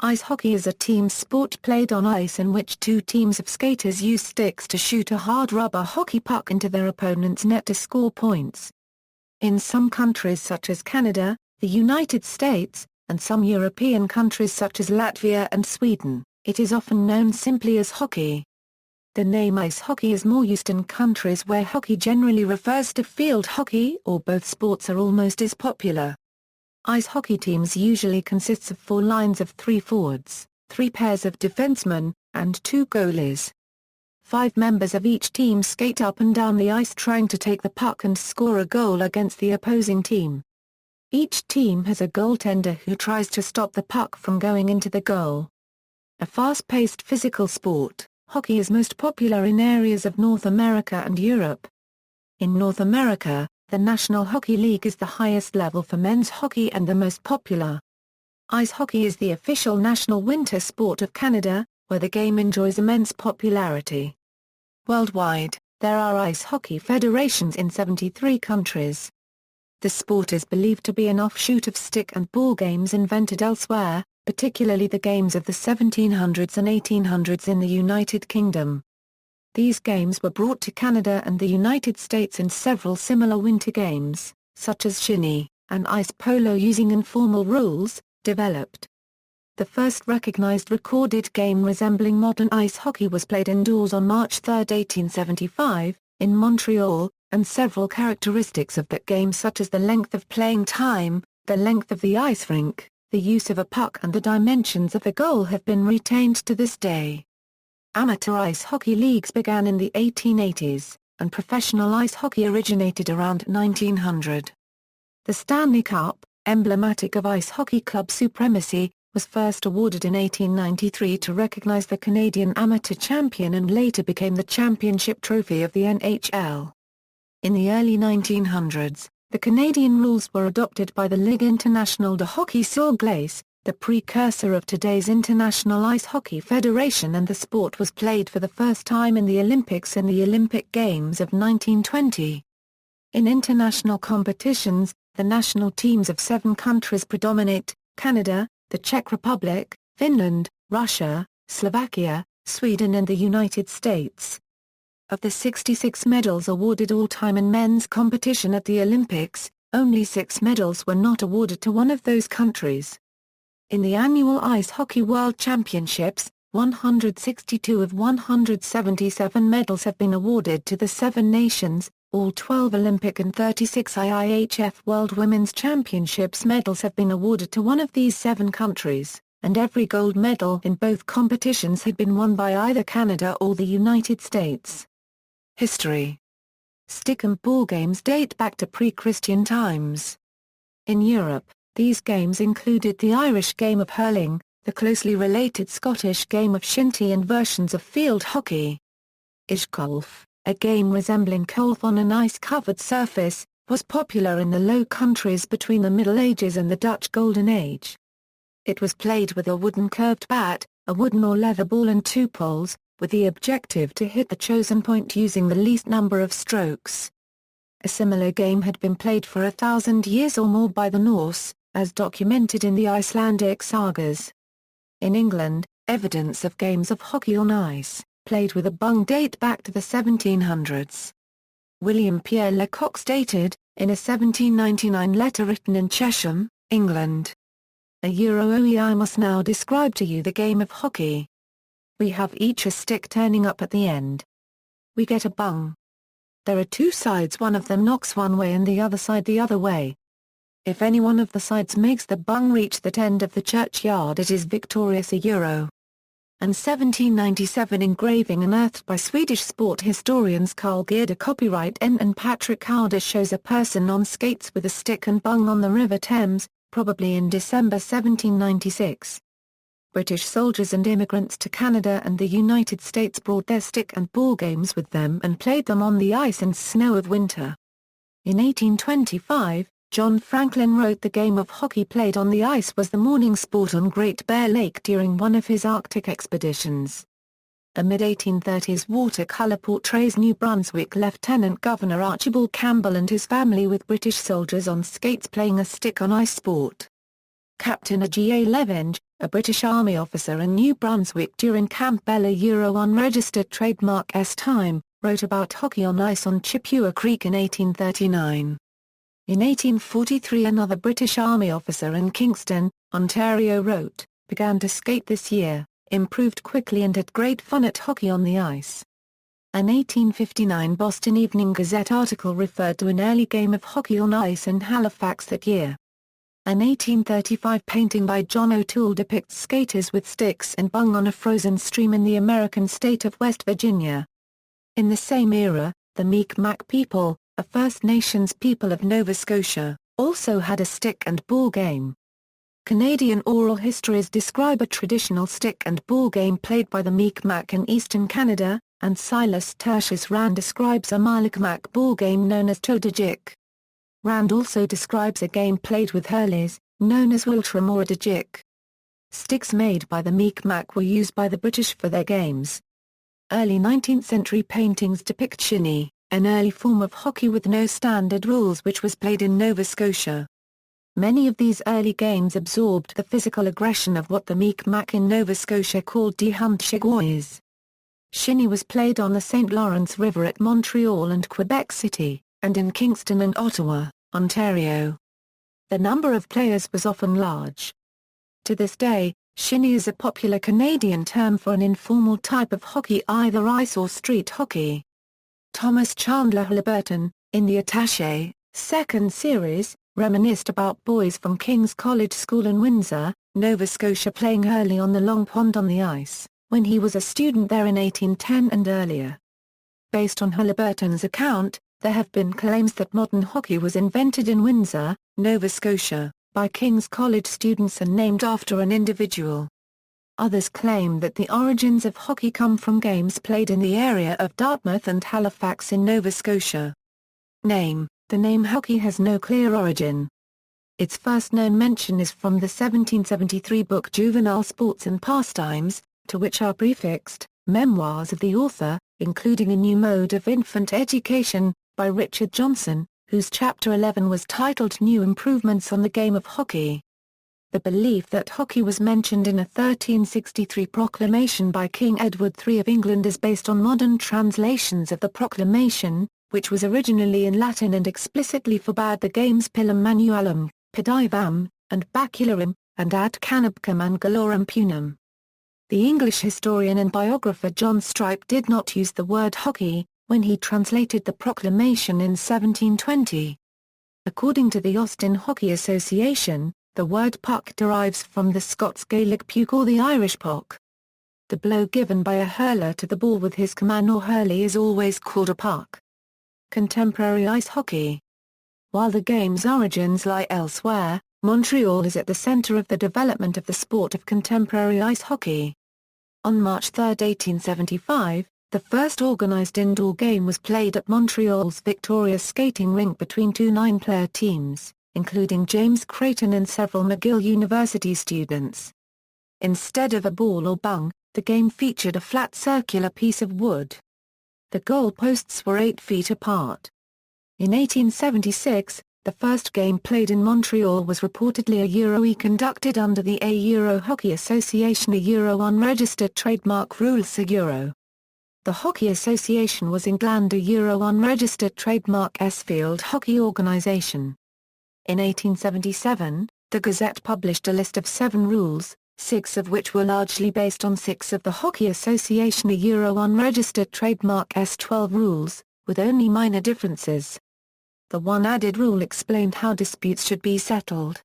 Ice hockey is a team sport played on ice in which two teams of skaters use sticks to shoot a hard rubber hockey puck into their opponent's net to score points. In some countries such as Canada, the United States, and some European countries such as Latvia and Sweden, it is often known simply as hockey. The name ice hockey is more used in countries where hockey generally refers to field hockey or both sports are almost as popular. Ice hockey teams usually consists of 4 lines of 3 forwards, 3 pairs of defencemen, and 2 goalies. 5 members of each team skate up and down the ice trying to take the puck and score a goal against the opposing team. Each team has a goaltender who tries to stop the puck from going into the goal. A fast-paced physical sport, hockey is most popular in areas of North America and Europe. In North America, the National Hockey League is the highest level for men's hockey and the most popular. Ice hockey is the official national winter sport of Canada, where the game enjoys immense popularity. Worldwide, there are ice hockey federations in 73 countries. The sport is believed to be an offshoot of stick and ball games invented elsewhere, particularly the games of the 1700s and 1800s in the United Kingdom. These games were brought to Canada and the United States in several similar winter games, such as shinny, and ice polo using informal rules, developed. The first recognized recorded game resembling modern ice hockey was played indoors on March 3, 1875, in Montreal, and several characteristics of that game such as the length of playing time, the length of the ice rink, the use of a puck and the dimensions of the goal have been retained to this day. Amateur ice hockey leagues began in the 1880s, and professional ice hockey originated around 1900. The Stanley Cup, emblematic of ice hockey club supremacy, was first awarded in 1893 to recognize the Canadian amateur champion and later became the championship trophy of the NHL. In the early 1900s, the Canadian rules were adopted by the Ligue Internationale de Hockey sur Glace, the precursor of today's International Ice Hockey Federation, and the sport was played for the first time in the Olympics and the Olympic Games of 1920. In international competitions, the national teams of 7 countries predominate: Canada, the Czech Republic, Finland, Russia, Slovakia, Sweden and the United States. Of the 66 medals awarded all-time in men's competition at the Olympics, only 6 medals were not awarded to one of those countries. In the annual Ice Hockey World Championships, 162 of 177 medals have been awarded to the 7 nations, all 12 Olympic and 36 IIHF World Women's Championships medals have been awarded to one of these 7 countries, and every gold medal in both competitions had been won by either Canada or the United States. History. Stick and ball games date back to pre-Christian times. In Europe, these games included the Irish game of hurling, the closely related Scottish game of shinty and versions of field hockey. Golf, a game resembling golf on an ice-covered surface, was popular in the Low Countries between the Middle Ages and the Dutch Golden Age. It was played with a wooden curved bat, a wooden or leather ball and 2 poles, with the objective to hit the chosen point using the least number of strokes. A similar game had been played for 1,000 years or more by the Norse, as documented in the Icelandic sagas. In England, evidence of games of hockey on ice, played with a bung date back to the 1700s. William Pierre Lecoq stated, in a 1799 letter written in Chesham, England, I must now describe to you the game of hockey. We have each a stick turning up at the end. We get a bung. There are 2 sides, one of them knocks one way and the other side the other way. If any one of the sides makes the bung reach that end of the churchyard, it is victorious. And 1797 engraving unearthed by Swedish sport historians Carl Gerda copyright N and Patrick Howder shows a person on skates with a stick and bung on the River Thames, probably in December 1796. British soldiers and immigrants to Canada and the United States brought their stick and ball games with them and played them on the ice and snow of winter. In 1825, John Franklin wrote the game of hockey played on the ice was the morning sport on Great Bear Lake during one of his Arctic expeditions. A mid-1830s watercolor portrays New Brunswick Lieutenant Governor Archibald Campbell and his family with British soldiers on skates playing a stick-on-ice sport. Captain A.G.A. Levinge, a British Army officer in New Brunswick during Camp Bella unregistered trademark time, wrote about hockey on ice on Chippewa Creek in 1839. In 1843 another British Army officer in Kingston, Ontario wrote, "Began to skate this year, improved quickly and had great fun at hockey on the ice." An 1859 Boston Evening Gazette article referred to an early game of hockey on ice in Halifax that year. An 1835 painting by John O'Toole depicts skaters with sticks and bung on a frozen stream in the American state of West Virginia. In the same era, the Mi'kmaq people, a First Nations people of Nova Scotia, also had a stick and ball game. Canadian oral histories describe a traditional stick and ball game played by the Mi'kmaq in eastern Canada, and Silas Tertius Rand describes a Mi'kmaq ball game known as Todajik. Rand also describes a game played with hurleys, known as Wiltram or Adajik. Sticks made by the Mi'kmaq were used by the British for their games. Early 19th century paintings depict shinny, an early form of hockey with no standard rules which was played in Nova Scotia. Many of these early games absorbed the physical aggression of what the Mi'kmaq in Nova Scotia called goalies. Shinny was played on the St. Lawrence River at Montreal and Quebec City, and in Kingston and Ottawa, Ontario. The number of players was often large. To this day, shinny is a popular Canadian term for an informal type of hockey, either ice or street hockey. Thomas Chandler Halliburton, in the Attaché, second series, reminisced about boys from King's College School in Windsor, Nova Scotia playing hurley on the Long Pond on the ice, when he was a student there in 1810 and earlier. Based on Halliburton's account, there have been claims that modern hockey was invented in Windsor, Nova Scotia, by King's College students and named after an individual. Others claim that the origins of hockey come from games played in the area of Dartmouth and Halifax in Nova Scotia. Name: the name hockey has no clear origin. Its first known mention is from the 1773 book Juvenile Sports and Pastimes, to which are prefixed memoirs of the author, including A New Mode of Infant Education, by Richard Johnson, whose Chapter 11 was titled New Improvements on the Game of Hockey. The belief that hockey was mentioned in a 1363 proclamation by King Edward III of England is based on modern translations of the proclamation, which was originally in Latin and explicitly forbade the games Pilum Manualum, Pedivam, and Bacularum, and Ad Canabcum and Galorum Punum. The English historian and biographer John Strype did not use the word hockey when he translated the proclamation in 1720. According to the Austin Hockey Association, the word puck derives from the Scots Gaelic puck or the Irish pock. The blow given by a hurler to the ball with his caman or hurley is always called a puck. Contemporary ice hockey. While the game's origins lie elsewhere, Montreal is at the center of the development of the sport of contemporary ice hockey. On March 3, 1875, the first organized indoor game was played at Montreal's Victoria skating rink between two 9-player teams, including James Creighton and several McGill University students. Instead of a ball or bung, the game featured a flat circular piece of wood. The goal posts were 8 feet apart. In 1876, the first game played in Montreal was reportedly a Euro-E conducted under the Euro Hockey Association Euro unregistered trademark rules Euro. The Hockey Association was England Euro unregistered trademark Field Hockey Organisation. In 1877, the Gazette published a list of 7 rules, 6 of which were largely based on 6 of the Hockey Association Euro unregistered trademark 12 rules, with only minor differences. The one added rule explained how disputes should be settled.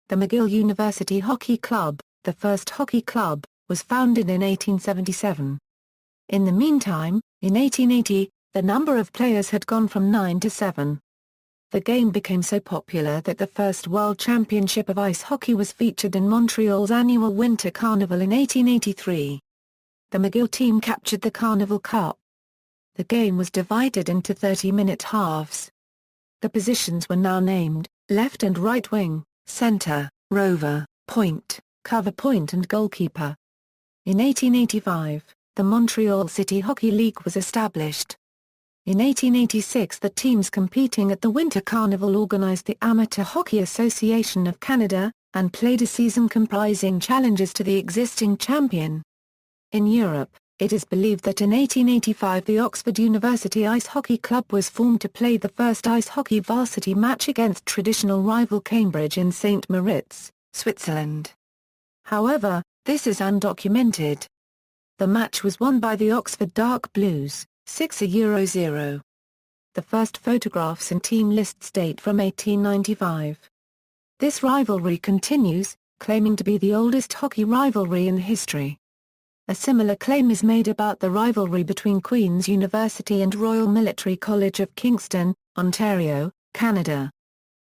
The McGill University Hockey Club, the first hockey club, was founded in 1877. In the meantime, in 1880, the number of players had gone from 9 to 7. The game became so popular that the first World Championship of Ice Hockey was featured in Montreal's annual Winter Carnival in 1883. The McGill team captured the Carnival Cup. The game was divided into 30-minute halves. The positions were now named, left and right wing, center, rover, point, cover point and goalkeeper. In 1885, the Montreal City Hockey League was established. In 1886 the teams competing at the Winter Carnival organized the Amateur Hockey Association of Canada, and played a season comprising challenges to the existing champion. In Europe, it is believed that in 1885 the Oxford University Ice Hockey Club was formed to play the first ice hockey varsity match against traditional rival Cambridge in St. Moritz, Switzerland. However, this is undocumented. The match was won by the Oxford Dark Blues, 6-0. The first photographs and team lists date from 1895. This rivalry continues, claiming to be the oldest hockey rivalry in history. A similar claim is made about the rivalry between Queen's University and Royal Military College of Kingston, Ontario, Canada.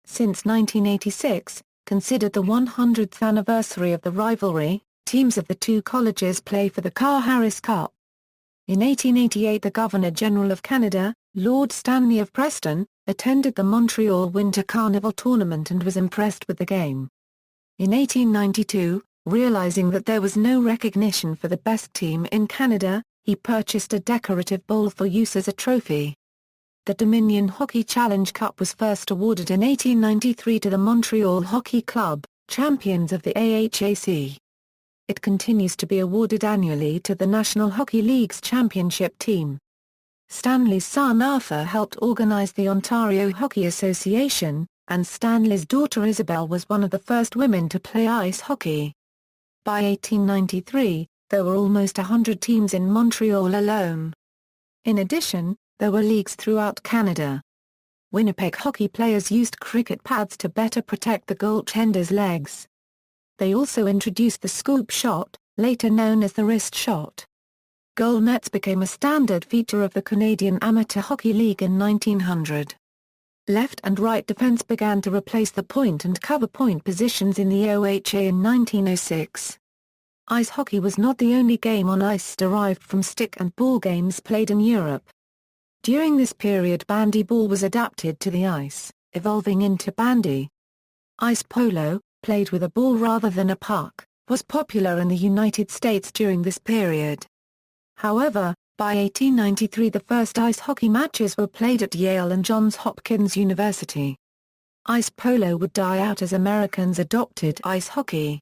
Since 1986, considered the 100th anniversary of the rivalry, teams of the two colleges play for the Carr-Harris Cup. In 1888 the Governor-General of Canada, Lord Stanley of Preston, attended the Montreal Winter Carnival Tournament and was impressed with the game. In 1892, realizing that there was no recognition for the best team in Canada, he purchased a decorative bowl for use as a trophy. The Dominion Hockey Challenge Cup was first awarded in 1893 to the Montreal Hockey Club, champions of the AHAC. It continues to be awarded annually to the National Hockey League's championship team. Stanley's son Arthur helped organize the Ontario Hockey Association, and Stanley's daughter Isabel was one of the first women to play ice hockey. By 1893, there were almost 100 teams in Montreal alone. In addition, there were leagues throughout Canada. Winnipeg hockey players used cricket pads to better protect the goaltender's legs. They also introduced the scoop shot, later known as the wrist shot. Goal nets became a standard feature of the Canadian Amateur Hockey League in 1900. Left and right defense began to replace the point and cover point positions in the OHA in 1906. Ice hockey was not the only game on ice derived from stick and ball games played in Europe. During this period bandy ball was adapted to the ice, evolving into bandy. Ice polo, played with a ball rather than a puck, was popular in the United States during this period. However, by 1893 the first ice hockey matches were played at Yale and Johns Hopkins University. Ice polo would die out as Americans adopted ice hockey.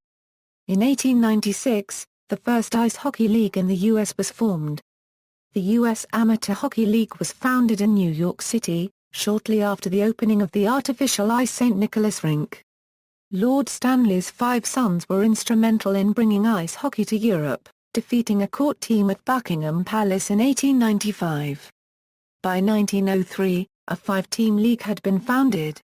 In 1896, the first ice hockey league in the U.S. was formed. The U.S. Amateur Hockey League was founded in New York City, shortly after the opening of the artificial ice St. Nicholas rink. Lord Stanley's 5 sons were instrumental in bringing ice hockey to Europe, defeating a court team at Buckingham Palace in 1895. By 1903, a 5-team league had been founded.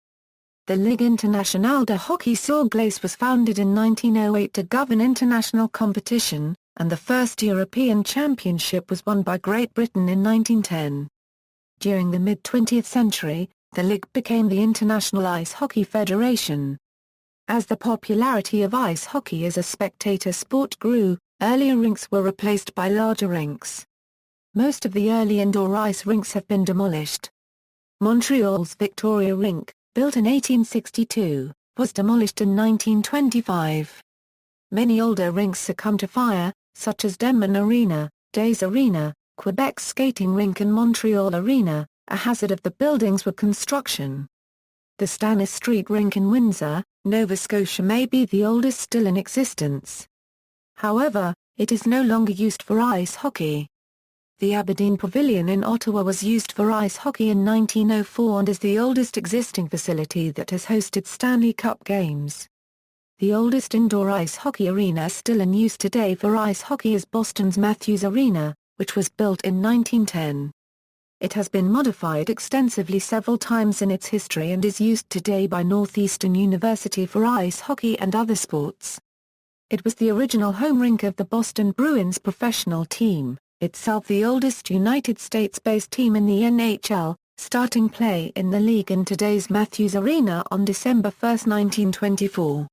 The Ligue Internationale de Hockey sur Glace was founded in 1908 to govern international competition, and the first European championship was won by Great Britain in 1910. During the mid-20th century, the league became the International Ice Hockey Federation. As the popularity of ice hockey as a spectator sport grew, earlier rinks were replaced by larger rinks. Most of the early indoor ice rinks have been demolished. Montreal's Victoria Rink, built in 1862, was demolished in 1925. Many older rinks succumbed to fire, such as Denman Arena, Des Arena, Quebec's skating rink and Montreal Arena, a hazard of the buildings were construction. The Stannis Street Rink in Windsor, Nova Scotia may be the oldest still in existence. However, it is no longer used for ice hockey. The Aberdeen Pavilion in Ottawa was used for ice hockey in 1904 and is the oldest existing facility that has hosted Stanley Cup games. The oldest indoor ice hockey arena still in use today for ice hockey is Boston's Matthews Arena, which was built in 1910. It has been modified extensively several times in its history and is used today by Northeastern University for ice hockey and other sports. It was the original home rink of the Boston Bruins professional team, itself the oldest United States-based team in the NHL, starting play in the league in today's Matthews Arena on December 1, 1924.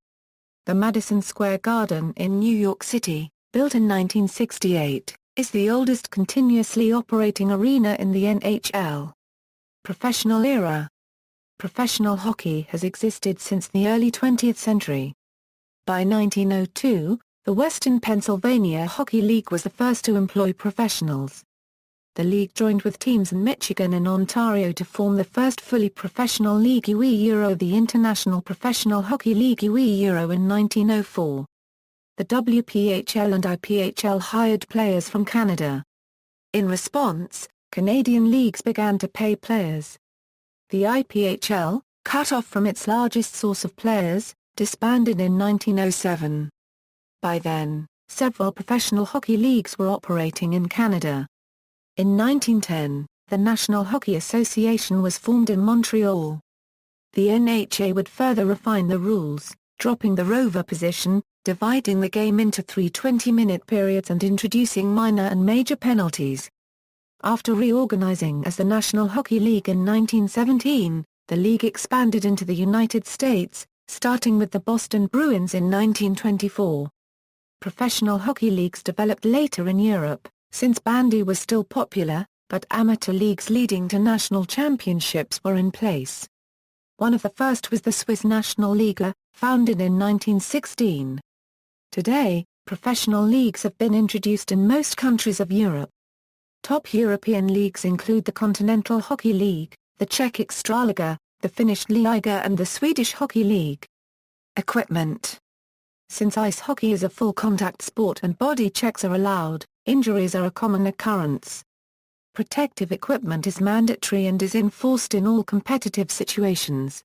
The Madison Square Garden in New York City, built in 1968, is the oldest continuously operating arena in the NHL. Professional era. Professional hockey has existed since the early 20th century. By 1902, the Western Pennsylvania Hockey League was the first to employ professionals. the league joined with teams in Michigan and Ontario to form the first fully professional league UE Euro, the International Professional Hockey League UE Euro, in 1904. The WPHL and IPHL hired players from Canada. In response, Canadian leagues began to pay players. The IPHL, cut off from its largest source of players, disbanded in 1907. By then, several professional hockey leagues were operating in Canada. In 1910, the National Hockey Association was formed in Montreal. The NHA would further refine the rules, dropping the rover position, dividing the game into 3 20-minute periods and introducing minor and major penalties. After reorganizing as the National Hockey League in 1917, the league expanded into the United States, starting with the Boston Bruins in 1924. Professional hockey leagues developed later in Europe, since bandy was still popular, but amateur leagues leading to national championships were in place. One of the first was the Swiss National Liga, founded in 1916. Today, professional leagues have been introduced in most countries of Europe. Top European leagues include the Continental Hockey League, the Czech Extraliga, the Finnish Liiga and the Swedish Hockey League. Equipment. Since ice hockey is a full-contact sport and body checks are allowed, injuries are a common occurrence. Protective equipment is mandatory and is enforced in all competitive situations.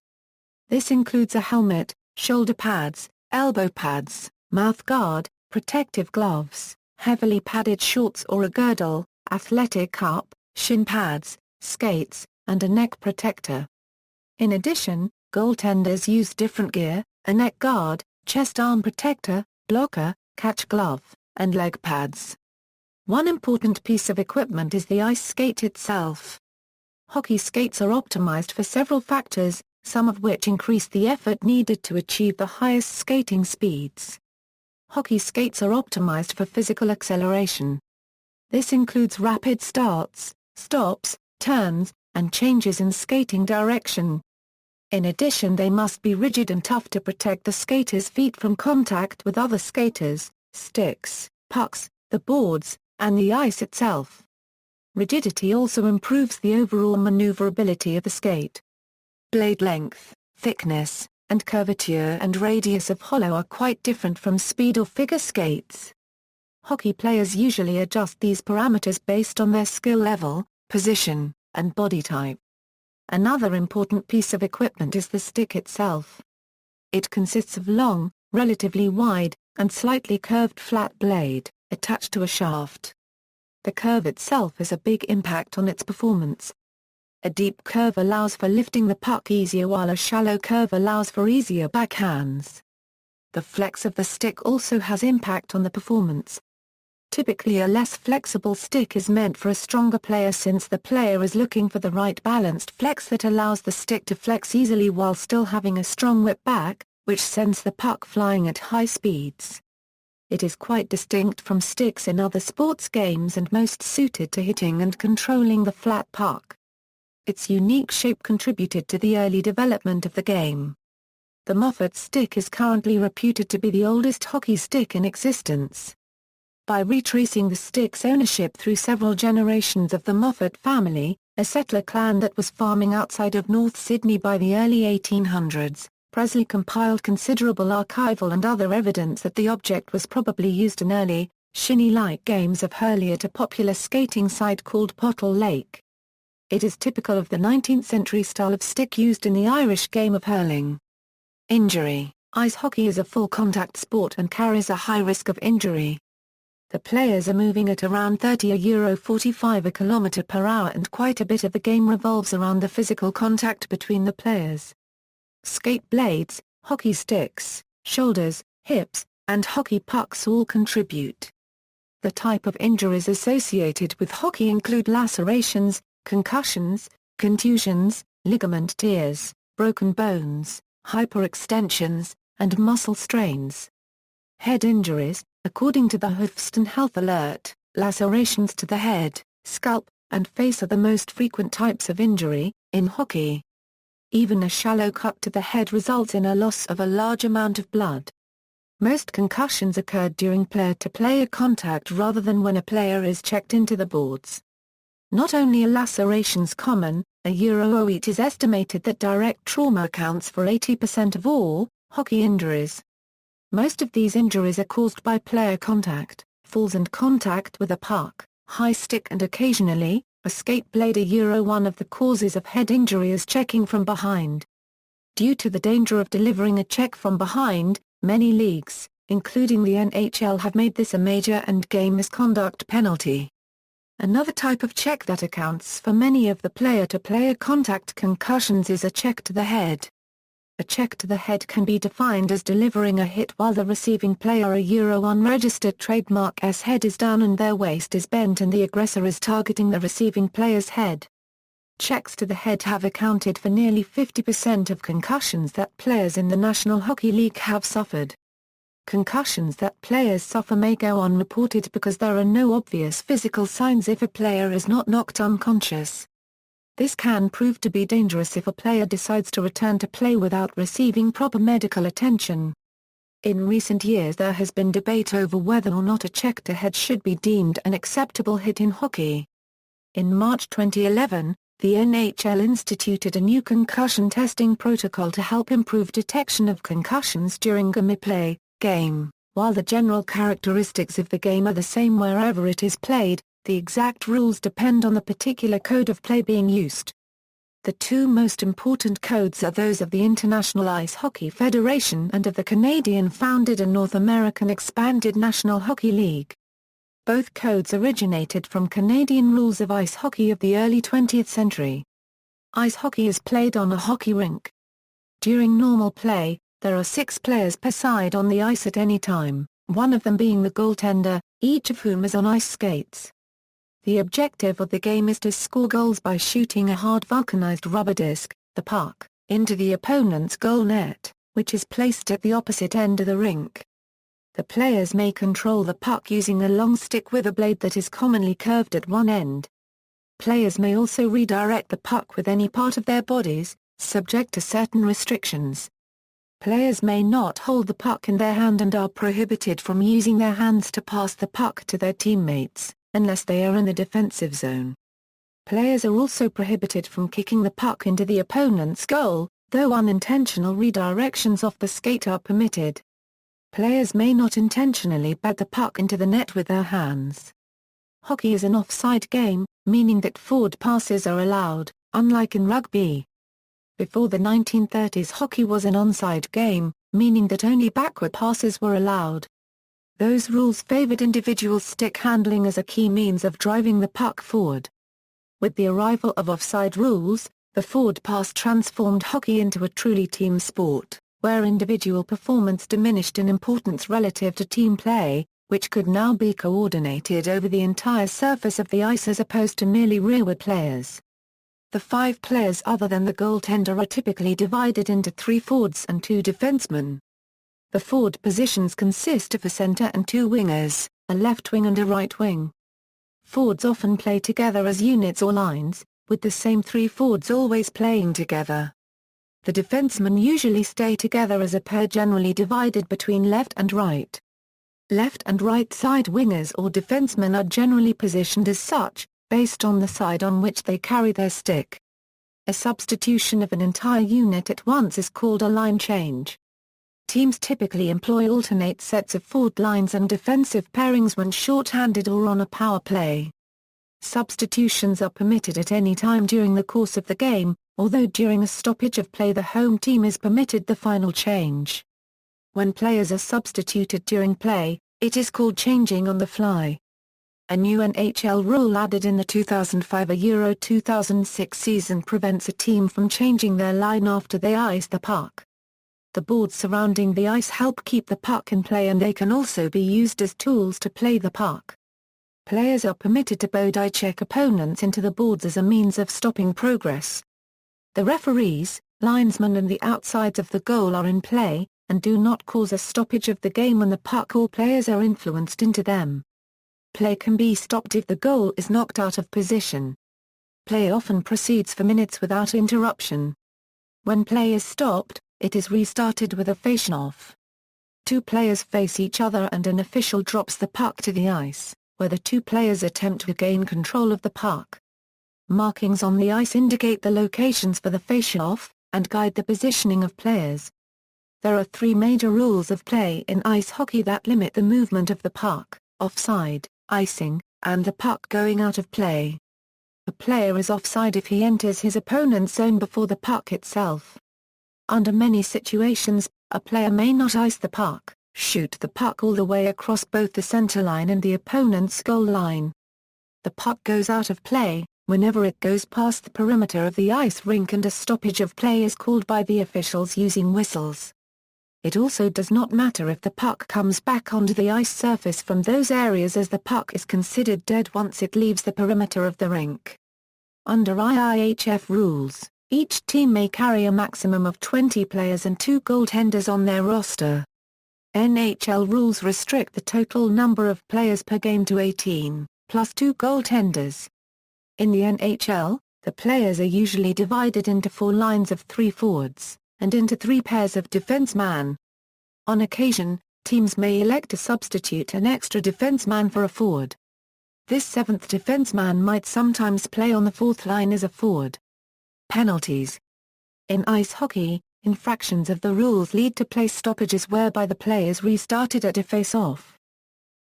This includes a helmet, shoulder pads, elbow pads, mouth guard, protective gloves, heavily padded shorts or a girdle, athletic cup, shin pads, skates, and a neck protector. In addition, goaltenders use different gear: a neck guard, chest arm protector, blocker, catch glove, and leg pads. One important piece of equipment is the ice skate itself. Hockey skates are optimized for several factors, some of which increase the effort needed to achieve the highest skating speeds. Hockey skates are optimized for physical acceleration. This includes rapid starts, stops, turns, and changes in skating direction. In addition, they must be rigid and tough to protect the skater's feet from contact with other skaters, sticks, pucks, the boards, and the ice itself. Rigidity also improves the overall maneuverability of the skate. Blade length, thickness, and curvature and radius of hollow are quite different from speed or figure skates. Hockey players usually adjust these parameters based on their skill level, position, and body type. Another important piece of equipment is the stick itself. It consists of long, relatively wide, and slightly curved flat blade, attached to a shaft. The curve itself has a big impact on its performance. A deep curve allows for lifting the puck easier while a shallow curve allows for easier backhands. The flex of the stick also has impact on the performance. Typically a less flexible stick is meant for a stronger player since the player is looking for the right balanced flex that allows the stick to flex easily while still having a strong whip back, which sends the puck flying at high speeds. It is quite distinct from sticks in other sports games and most suited to hitting and controlling the flat puck. Its unique shape contributed to the early development of the game. The Moffat stick is currently reputed to be the oldest hockey stick in existence. By retracing the stick's ownership through several generations of the Moffat family, a settler clan that was farming outside of North Sydney by the early 1800s, Presley compiled considerable archival and other evidence that the object was probably used in early, shinny-like games of hurley at a popular skating site called Pottle Lake. It is typical of the 19th century style of stick used in the Irish game of hurling. Injury. Ice hockey is a full-contact sport and carries a high risk of injury. The players are moving at around 30–45 km/h and quite a bit of the game revolves around the physical contact between the players. Skate blades, hockey sticks, shoulders, hips, and hockey pucks all contribute. The type of injuries associated with hockey include lacerations, concussions, contusions, ligament tears, broken bones, hyperextensions, and muscle strains. Head injuries. According to the Hoofston Health Alert, lacerations to the head, scalp, and face are the most frequent types of injury in hockey. Even a shallow cut to the head results in a loss of a large amount of blood. Most concussions occurred during player-to-player contact rather than when a player is checked into the boards. Not only are lacerations common, it is estimated that direct trauma accounts for 80% of all hockey injuries. Most of these injuries are caused by player contact, falls and contact with a puck, high stick and occasionally, a skate blade. One of the causes of head injury is checking from behind. Due to the danger of delivering a check from behind, many leagues, including the NHL, have made this a major end-game misconduct penalty. Another type of check that accounts for many of the player-to-player contact concussions is a check to the head. A check to the head can be defined as delivering a hit while the receiving player unregistered trademark's head is down and their waist is bent and the aggressor is targeting the receiving player's head. Checks to the head have accounted for nearly 50% of concussions that players in the National Hockey League have suffered. Concussions that players suffer may go unreported because there are no obvious physical signs if a player is not knocked unconscious. This can prove to be dangerous if a player decides to return to play without receiving proper medical attention. In recent years there has been debate over whether or not a check to head should be deemed an acceptable hit in hockey. In March 2011, the NHL instituted a new concussion testing protocol to help improve detection of concussions during a play game. While the general characteristics of the game are the same wherever it is played, the exact rules depend on the particular code of play being used. The two most important codes are those of the International Ice Hockey Federation and of the Canadian-founded and North American expanded National Hockey League. Both codes originated from Canadian rules of ice hockey of the early 20th century. Ice hockey is played on a hockey rink. During normal play, there are 6 players per side on the ice at any time, one of them being the goaltender, each of whom is on ice skates. The objective of the game is to score goals by shooting a hard vulcanized rubber disc, the puck, into the opponent's goal net, which is placed at the opposite end of the rink. The players may control the puck using a long stick with a blade that is commonly curved at one end. Players may also redirect the puck with any part of their bodies, subject to certain restrictions. Players may not hold the puck in their hand and are prohibited from using their hands to pass the puck to their teammates, unless they are in the defensive zone. Players are also prohibited from kicking the puck into the opponent's goal, though unintentional redirections off the skate are permitted. Players may not intentionally bat the puck into the net with their hands. Hockey is an offside game, meaning that forward passes are allowed, unlike in rugby. Before the 1930s, hockey was an onside game, meaning that only backward passes were allowed. Those rules favored individual stick handling as a key means of driving the puck forward. With the arrival of offside rules, the forward pass transformed hockey into a truly team sport, where individual performance diminished in importance relative to team play, which could now be coordinated over the entire surface of the ice as opposed to merely rearward players. The 5 players other than the goaltender are typically divided into 3 forwards and 2 defencemen. The forward positions consist of a center and 2 wingers, a left wing and a right wing. Forwards often play together as units or lines, with the same 3 forwards always playing together. The defencemen usually stay together as a pair, generally divided between left and right. Left and right side wingers or defencemen are generally positioned as such, based on the side on which they carry their stick. A substitution of an entire unit at once is called a line change. Teams typically employ alternate sets of forward lines and defensive pairings when short-handed or on a power play. Substitutions are permitted at any time during the course of the game, although during a stoppage of play the home team is permitted the final change. When players are substituted during play, it is called changing on the fly. A new NHL rule added in the 2005 Euro 2006 season prevents a team from changing their line after they ice the puck. The boards surrounding the ice help keep the puck in play and they can also be used as tools to play the puck. Players are permitted to body check opponents into the boards as a means of stopping progress. The referees, linesmen and the outsides of the goal are in play, and do not cause a stoppage of the game when the puck or players are influenced into them. Play can be stopped if the goal is knocked out of position. Play often proceeds for minutes without interruption. When play is stopped, it is restarted with a face-off. 2 players face each other and an official drops the puck to the ice, where the 2 players attempt to gain control of the puck. Markings on the ice indicate the locations for the face-off, and guide the positioning of players. There are three major rules of play in ice hockey that limit the movement of the puck: offside, icing, and the puck going out of play. A player is offside if he enters his opponent's zone before the puck itself. Under many situations, a player may not ice the puck, shoot the puck all the way across both the center line and the opponent's goal line. The puck goes out of play whenever it goes past the perimeter of the ice rink, and a stoppage of play is called by the officials using whistles. It also does not matter if the puck comes back onto the ice surface from those areas, as the puck is considered dead once it leaves the perimeter of the rink. Under IIHF rules, each team may carry a maximum of 20 players and 2 goaltenders on their roster. NHL rules restrict the total number of players per game to 18, plus 2 goaltenders. In the NHL, the players are usually divided into 4 lines of 3 forwards, and into 3 pairs of defencemen. On occasion, teams may elect to substitute an extra defenceman for a forward. This 7th defenceman might sometimes play on the 4th line as a forward. Penalties. In ice hockey, infractions of the rules lead to play stoppages whereby the play is restarted at a face-off.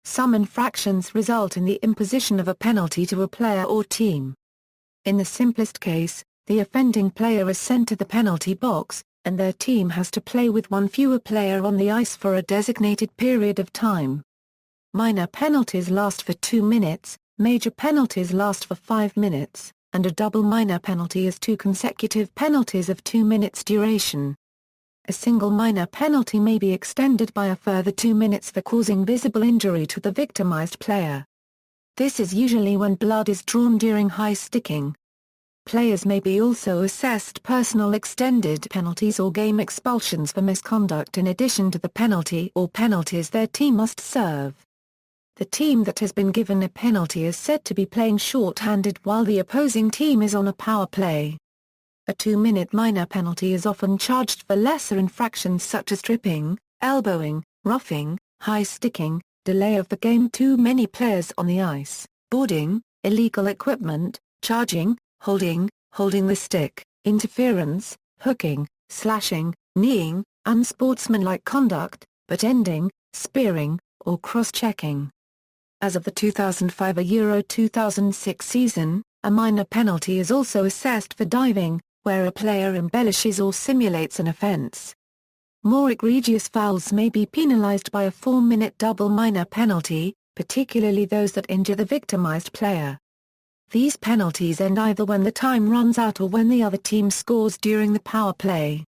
Some infractions result in the imposition of a penalty to a player or team. In the simplest case, the offending player is sent to the penalty box, and their team has to play with one fewer player on the ice for a designated period of time. Minor penalties last for 2 minutes, major penalties last for 5 minutes, and a double minor penalty is 2 consecutive penalties of 2 minutes duration. A single minor penalty may be extended by a further 2 minutes for causing visible injury to the victimized player. This is usually when blood is drawn during high sticking. Players may be also assessed personal extended penalties or game expulsions for misconduct in addition to the penalty or penalties their team must serve. The team that has been given a penalty is said to be playing short-handed while the opposing team is on a power play. A 2-minute minor penalty is often charged for lesser infractions such as tripping, elbowing, roughing, high sticking, delay of the game, too many players on the ice, boarding, illegal equipment, charging, holding the stick, interference, hooking, slashing, kneeing, unsportsmanlike conduct, butt ending, spearing, or cross-checking. As of the 2005 Euro 2006 season, a minor penalty is also assessed for diving, where a player embellishes or simulates an offense. More egregious fouls may be penalized by a 4-minute double minor penalty, particularly those that injure the victimized player. These penalties end either when the time runs out or when the other team scores during the power play.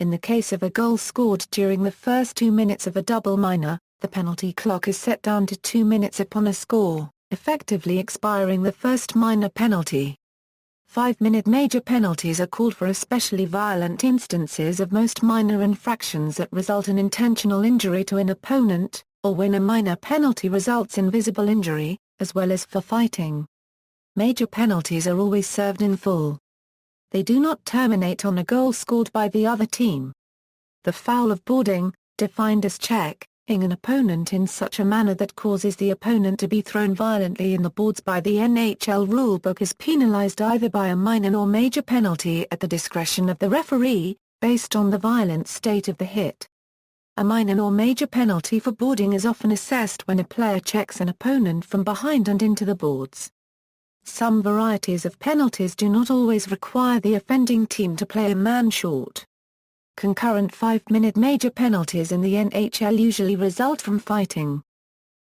In the case of a goal scored during the first 2 minutes of a double minor, the penalty clock is set down to 2 minutes upon a score, effectively expiring the first minor penalty. 5-minute major penalties are called for especially violent instances of most minor infractions that result in intentional injury to an opponent, or when a minor penalty results in visible injury, as well as for fighting. Major penalties are always served in full. They do not terminate on a goal scored by the other team. The foul of boarding, defined as checking an opponent in such a manner that causes the opponent to be thrown violently in the boards by the NHL rulebook, is penalized either by a minor or major penalty at the discretion of the referee, based on the violent state of the hit. A minor or major penalty for boarding is often assessed when a player checks an opponent from behind and into the boards. Some varieties of penalties do not always require the offending team to play a man short. Concurrent 5-minute major penalties in the NHL usually result from fighting.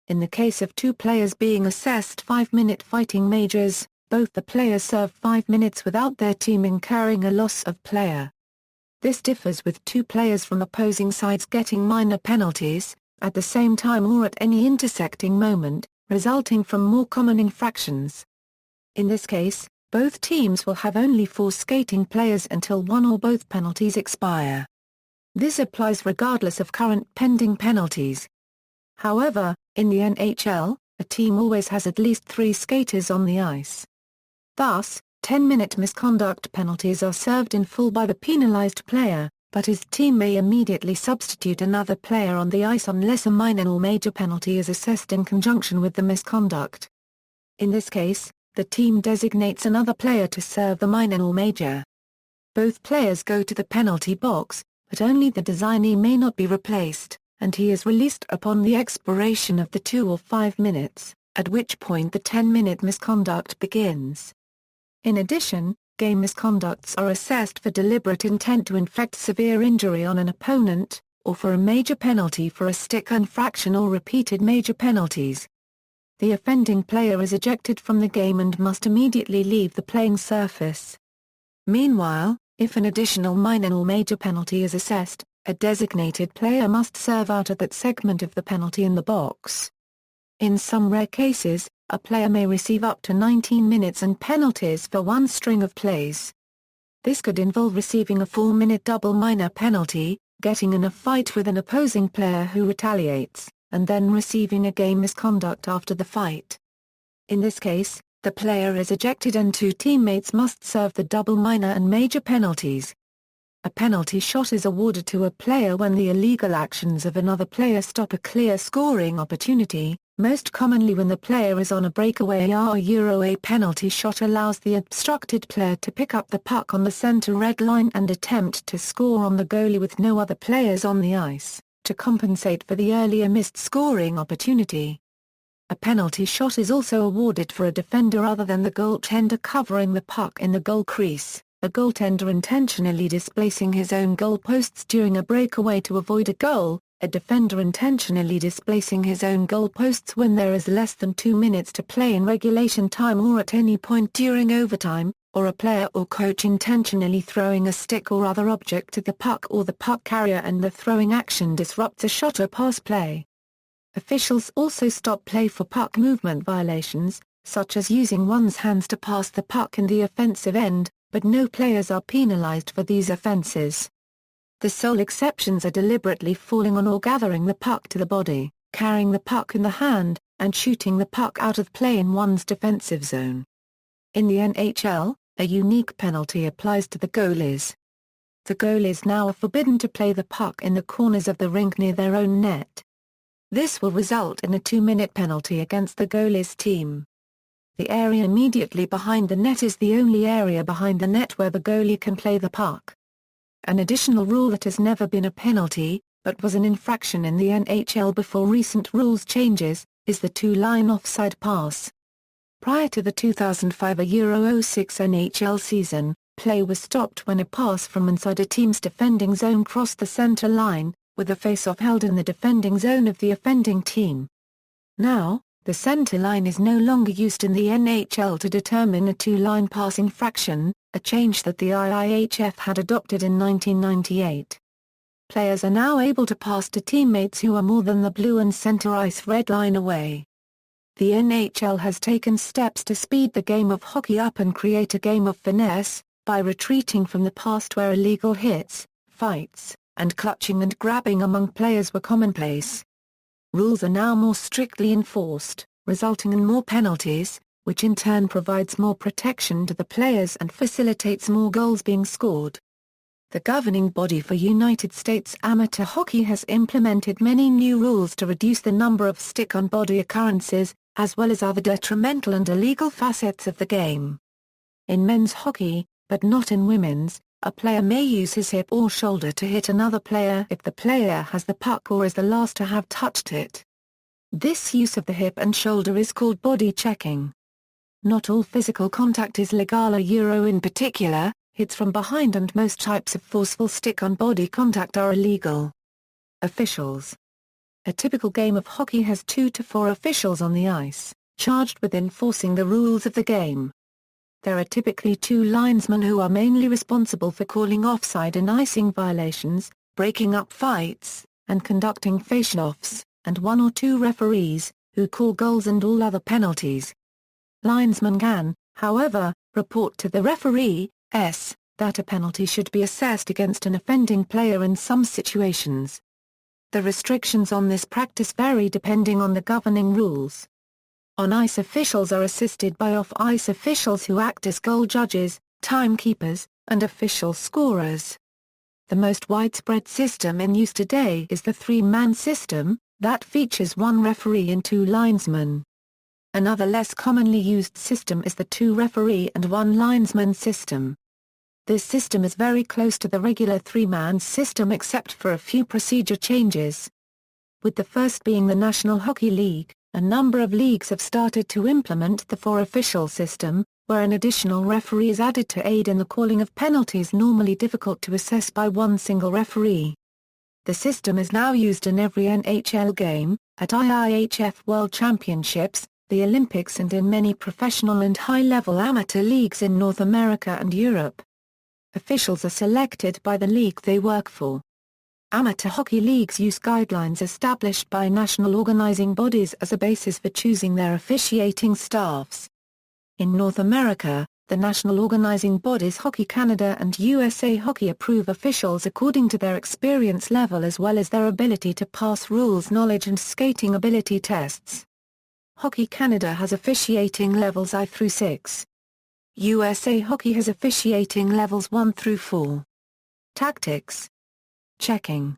In the case of 2 players being assessed 5-minute fighting majors, both the players serve 5 minutes without their team incurring a loss of player. This differs with 2 players from opposing sides getting minor penalties, at the same time or at any intersecting moment, resulting from more common infractions. In this case, both teams will have only 4 skating players until one or both penalties expire. This applies regardless of current pending penalties. However, in the NHL, a team always has at least 3 skaters on the ice. Thus, 10-minute misconduct penalties are served in full by the penalized player, but his team may immediately substitute another player on the ice unless a minor or major penalty is assessed in conjunction with the misconduct. In this case, the team designates another player to serve the minor or major. Both players go to the penalty box, but only the designee may not be replaced, and he is released upon the expiration of the 2 or 5 minutes, at which point the 10-minute misconduct begins. In addition, game misconducts are assessed for deliberate intent to inflict severe injury on an opponent, or for a major penalty for a stick infraction or repeated major penalties. The offending player is ejected from the game and must immediately leave the playing surface. Meanwhile, if an additional minor or major penalty is assessed, a designated player must serve out at that segment of the penalty in the box. In some rare cases, a player may receive up to 19 minutes and penalties for one string of plays. This could involve receiving a 4-minute double minor penalty, getting in a fight with an opposing player who retaliates, and then receiving a game misconduct after the fight. In this case, the player is ejected and 2 teammates must serve the double minor and major penalties. A penalty shot is awarded to a player when the illegal actions of another player stop a clear scoring opportunity, most commonly when the player is on a breakaway or a penalty shot allows the obstructed player to pick up the puck on the center red line and attempt to score on the goalie with no other players on the ice, to compensate for the earlier missed scoring opportunity. A penalty shot is also awarded for a defender other than the goaltender covering the puck in the goal crease, a goaltender intentionally displacing his own goal posts during a breakaway to avoid a goal, a defender intentionally displacing his own goal posts when there is less than 2 minutes to play in regulation time or at any point during overtime, or a player or coach intentionally throwing a stick or other object at the puck or the puck carrier and the throwing action disrupts a shot or pass play. Officials also stop play for puck movement violations, such as using one's hands to pass the puck in the offensive end, but no players are penalized for these offenses. The sole exceptions are deliberately falling on or gathering the puck to the body, carrying the puck in the hand, and shooting the puck out of play in one's defensive zone. In the NHL, a unique penalty applies to the goalies. The goalies now are forbidden to play the puck in the corners of the rink near their own net. This will result in a 2-minute penalty against the goalie's team. The area immediately behind the net is the only area behind the net where the goalie can play the puck. An additional rule that has never been a penalty, but was an infraction in the NHL before recent rules changes, is the 2-line offside pass. Prior to the 2005 Euro 06 NHL season, play was stopped when a pass from inside a team's defending zone crossed the center line, with a face-off held in the defending zone of the offending team. Now, the center line is no longer used in the NHL to determine a 2-line pass infraction, a change that the IIHF had adopted in 1998. Players are now able to pass to teammates who are more than the blue and center ice red line away. The NHL has taken steps to speed the game of hockey up and create a game of finesse, by retreating from the past where illegal hits, fights, and clutching and grabbing among players were commonplace. Rules are now more strictly enforced, resulting in more penalties, which in turn provides more protection to the players and facilitates more goals being scored. The governing body for United States amateur hockey has implemented many new rules to reduce the number of stick-on-body occurrences, as well as other detrimental and illegal facets of the game. In men's hockey, but not in women's, a player may use his hip or shoulder to hit another player if the player has the puck or is the last to have touched it. This use of the hip and shoulder is called body checking. Not all physical contact is legal. In particular, hits from behind and most types of forceful stick-on-body contact are illegal. Officials. A typical game of hockey has 2 to 4 officials on the ice, charged with enforcing the rules of the game. There are typically 2 linesmen who are mainly responsible for calling offside and icing violations, breaking up fights, and conducting face-offs, and 1 or 2 referees, who call goals and all other penalties. Linesmen can, however, report to the referee, that a penalty should be assessed against an offending player in some situations. The restrictions on this practice vary depending on the governing rules. On-ice officials are assisted by off-ice officials who act as goal judges, timekeepers, and official scorers. The most widespread system in use today is the 3-man system, that features 1 referee and 2 linesmen. Another less commonly used system is the two-referee and one-linesman system. This system is very close to the regular three-man system except for a few procedure changes. With the first being the National Hockey League, a number of leagues have started to implement the four-official system, where an additional referee is added to aid in the calling of penalties normally difficult to assess by one single referee. The system is now used in every NHL game, at IIHF World Championships, the Olympics and in many professional and high-level amateur leagues in North America and Europe. Officials are selected by the league they work for. Amateur hockey leagues use guidelines established by national organizing bodies as a basis for choosing their officiating staffs. In North America, the national organizing bodies Hockey Canada and USA Hockey approve officials according to their experience level as well as their ability to pass rules knowledge and skating ability tests. Hockey Canada has officiating levels I through 6. USA Hockey has officiating levels 1 through 4. Tactics. Checking.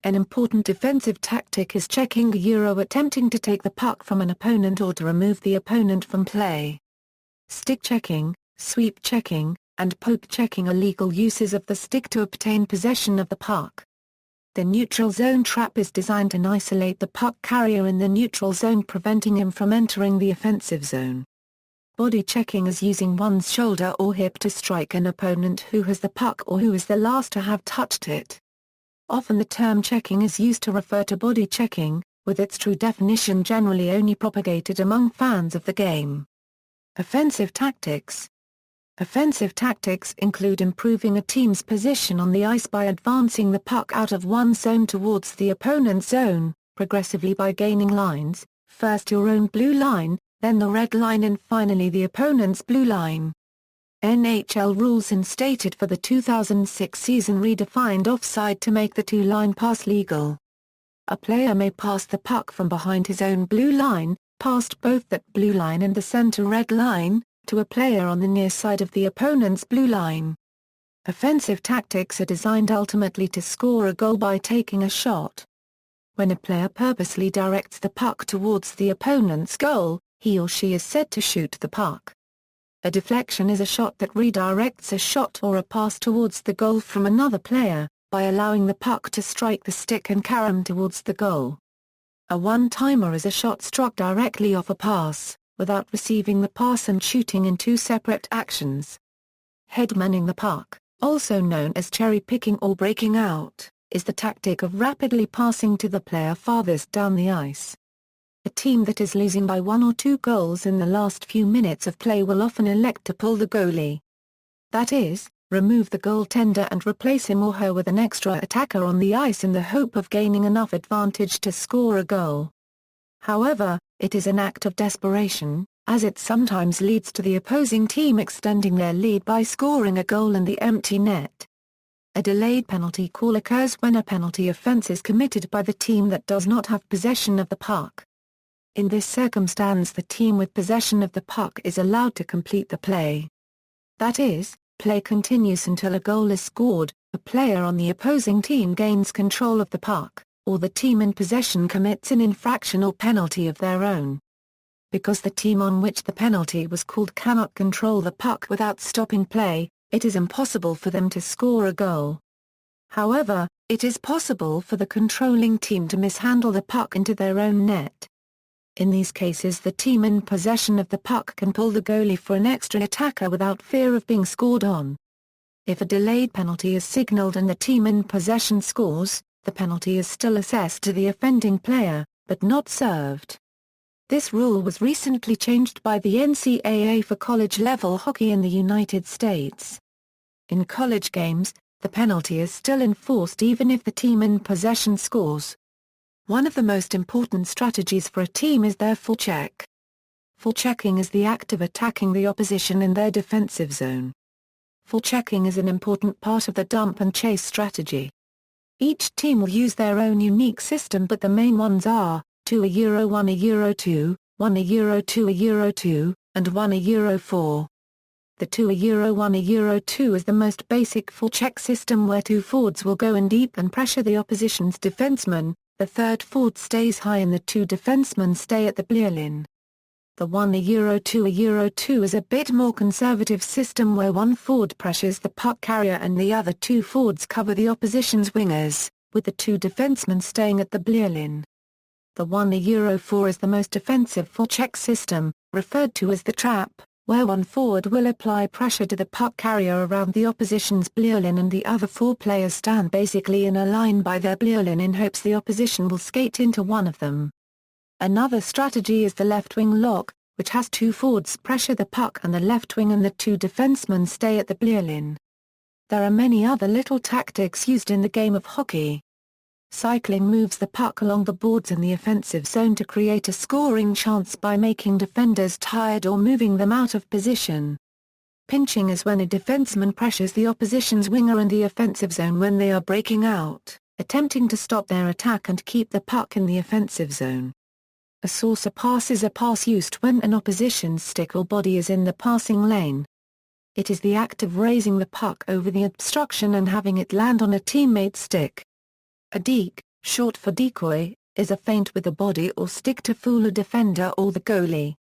An important defensive tactic is checking attempting to take the puck from an opponent or to remove the opponent from play. Stick checking, sweep checking, and poke checking are legal uses of the stick to obtain possession of the puck. The neutral zone trap is designed to isolate the puck carrier in the neutral zone, preventing him from entering the offensive zone. Body checking is using one's shoulder or hip to strike an opponent who has the puck or who is the last to have touched it. Often the term checking is used to refer to body checking, with its true definition generally only propagated among fans of the game. Offensive tactics. Offensive tactics include improving a team's position on the ice by advancing the puck out of one zone towards the opponent's zone, progressively by gaining lines, first your own blue line, then the red line and finally the opponent's blue line. NHL rules instated for the 2006 season redefined offside to make the two-line pass legal. A player may pass the puck from behind his own blue line, past both that blue line and the center red line, to a player on the near side of the opponent's blue line. Offensive tactics are designed ultimately to score a goal by taking a shot. When a player purposely directs the puck towards the opponent's goal, he or she is said to shoot the puck. A deflection is a shot that redirects a shot or a pass towards the goal from another player, by allowing the puck to strike the stick and carom towards the goal. A one-timer is a shot struck directly off a pass, without receiving the pass and shooting in two separate actions. Headmanning the puck, also known as cherry-picking or breaking out, is the tactic of rapidly passing to the player farthest down the ice. A team that is losing by 1 or 2 goals in the last few minutes of play will often elect to pull the goalie. That is, remove the goaltender and replace him or her with an extra attacker on the ice in the hope of gaining enough advantage to score a goal. However, it is an act of desperation, as it sometimes leads to the opposing team extending their lead by scoring a goal in the empty net. A delayed penalty call occurs when a penalty offense is committed by the team that does not have possession of the puck. In this circumstance, the team with possession of the puck is allowed to complete the play. That is, play continues until a goal is scored, a player on the opposing team gains control of the puck, or the team in possession commits an infraction or penalty of their own. Because the team on which the penalty was called cannot control the puck without stopping play, it is impossible for them to score a goal. However, it is possible for the controlling team to mishandle the puck into their own net. In these cases, the team in possession of the puck can pull the goalie for an extra attacker without fear of being scored on. If a delayed penalty is signaled and the team in possession scores, the penalty is still assessed to the offending player, but not served. This rule was recently changed by the NCAA for college-level hockey in the United States. In college games, the penalty is still enforced even if the team in possession scores. One of the most important strategies for a team is their forecheck. Forechecking is the act of attacking the opposition in their defensive zone. Forechecking is an important part of the dump and chase strategy. Each team will use their own unique system, but the main ones are 2 a Euro 1 a Euro 2, 1 a Euro 2 a Euro 2, and 1 a Euro 4. The 2 a Euro 1 a Euro 2 is the most basic forecheck system where 2 forwards will go in deep and pressure the opposition's defenseman. The third forward stays high and the 2 defensemen stay at the blue line. The 1-2 Euro 2 is a bit more conservative system where one forward pressures the puck carrier and the other two forwards cover the opposition's wingers, with the two defencemen staying at the blue line. The 1-4 is the most defensive forecheck system, referred to as the trap, where one forward will apply pressure to the puck carrier around the opposition's blue line and the other four players stand basically in a line by their blue line in hopes the opposition will skate into one of them. Another strategy is the left wing lock, which has two forwards pressure the puck and the left wing and the two defensemen stay at the blue line. There are many other little tactics used in the game of hockey. Cycling moves the puck along the boards in the offensive zone to create a scoring chance by making defenders tired or moving them out of position. Pinching is when a defenseman pressures the opposition's winger in the offensive zone when they are breaking out, attempting to stop their attack and keep the puck in the offensive zone. A saucer pass is a pass used when an opposition's stick or body is in the passing lane. It is the act of raising the puck over the obstruction and having it land on a teammate's stick. A deke, short for decoy, is a feint with the body or stick to fool a defender or the goalie.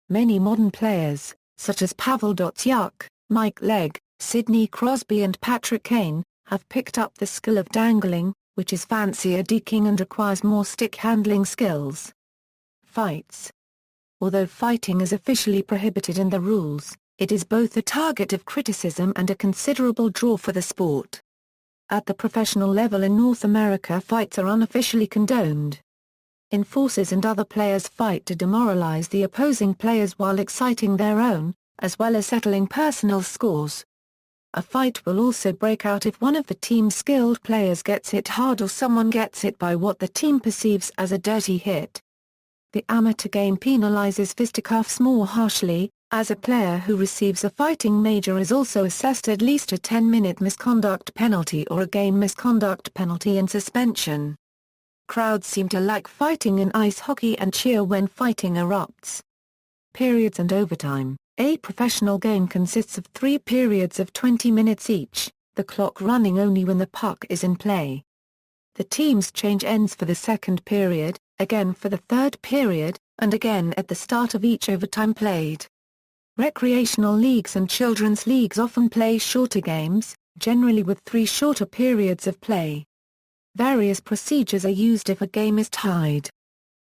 Many modern players, such as Pavel Datsyuk, Mike Legg, Sidney Crosby and Patrick Kane, have picked up the skill of dangling, which is fancier deking and requires more stick handling skills. Fights. Although fighting is officially prohibited in the rules, it is both a target of criticism and a considerable draw for the sport. At the professional level in North America, fights are unofficially condoned. Enforcers and other players fight to demoralize the opposing players while exciting their own, as well as settling personal scores. A fight will also break out if one of the team's skilled players gets hit hard or someone gets hit by what the team perceives as a dirty hit. The amateur game penalizes fisticuffs more harshly, as a player who receives a fighting major is also assessed at least a 10-minute misconduct penalty or a game misconduct penalty and suspension. Crowds seem to like fighting in ice hockey and cheer when fighting erupts. Periods and overtime. A professional game consists of 3 periods of 20 minutes each, the clock running only when the puck is in play. The teams change ends for the second period, again for the third period, and again at the start of each overtime played. Recreational leagues and children's leagues often play shorter games, generally with 3 shorter periods of play. Various procedures are used if a game is tied.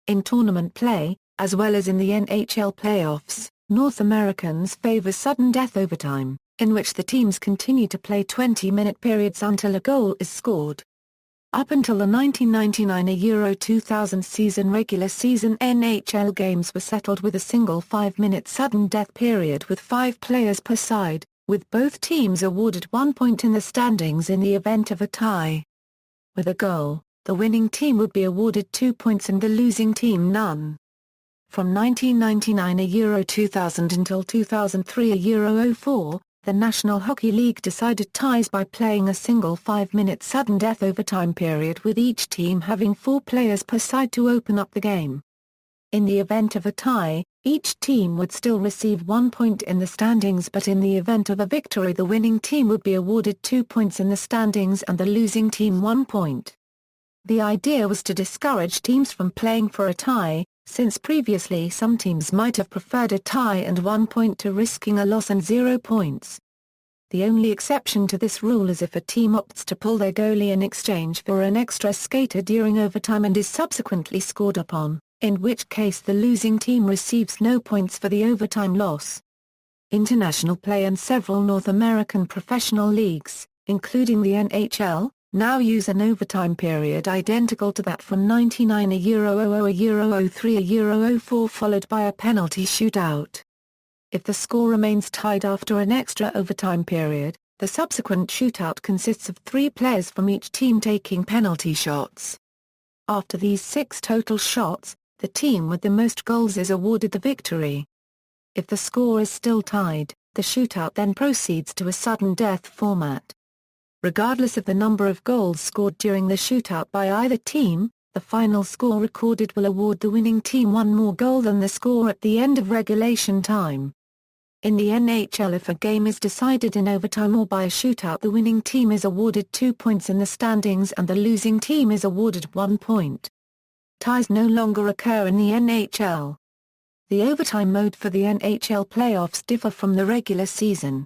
In tournament play, as well as in the NHL playoffs, North Americans favor sudden death overtime, in which the teams continue to play 20-minute periods until a goal is scored. Up until the 1999 Euro 2000 season, regular season NHL games were settled with a single 5-minute sudden death period with 5 players per side, with both teams awarded 1 point in the standings in the event of a tie. With a goal, the winning team would be awarded 2 points and the losing team none. From 1999 Euro 2000 until 2003 Euro 04, the National Hockey League decided ties by playing a single 5-minute sudden death overtime period with each team having 4 players per side to open up the game. In the event of a tie, each team would still receive 1 point in the standings, but in the event of a victory the winning team would be awarded 2 points in the standings and the losing team 1 point. The idea was to discourage teams from playing for a tie, since previously some teams might have preferred a tie and 1 point to risking a loss and 0 points. The only exception to this rule is if a team opts to pull their goalie in exchange for an extra skater during overtime and is subsequently scored upon, in which case the losing team receives no points for the overtime loss. International play and several North American professional leagues, including the NHL, now use an overtime period identical to that from 99 Euro 00 Euro 03 Euro 04 followed by a penalty shootout. If the score remains tied after an extra overtime period, the subsequent shootout consists of 3 players from each team taking penalty shots. After these 6 total shots, the team with the most goals is awarded the victory. If the score is still tied, the shootout then proceeds to a sudden death format. Regardless of the number of goals scored during the shootout by either team, the final score recorded will award the winning team 1 more goal than the score at the end of regulation time. In the NHL, if a game is decided in overtime or by a shootout, the winning team is awarded 2 points in the standings and the losing team is awarded 1 point. Ties no longer occur in the NHL. The overtime mode for the NHL playoffs differ from the regular season.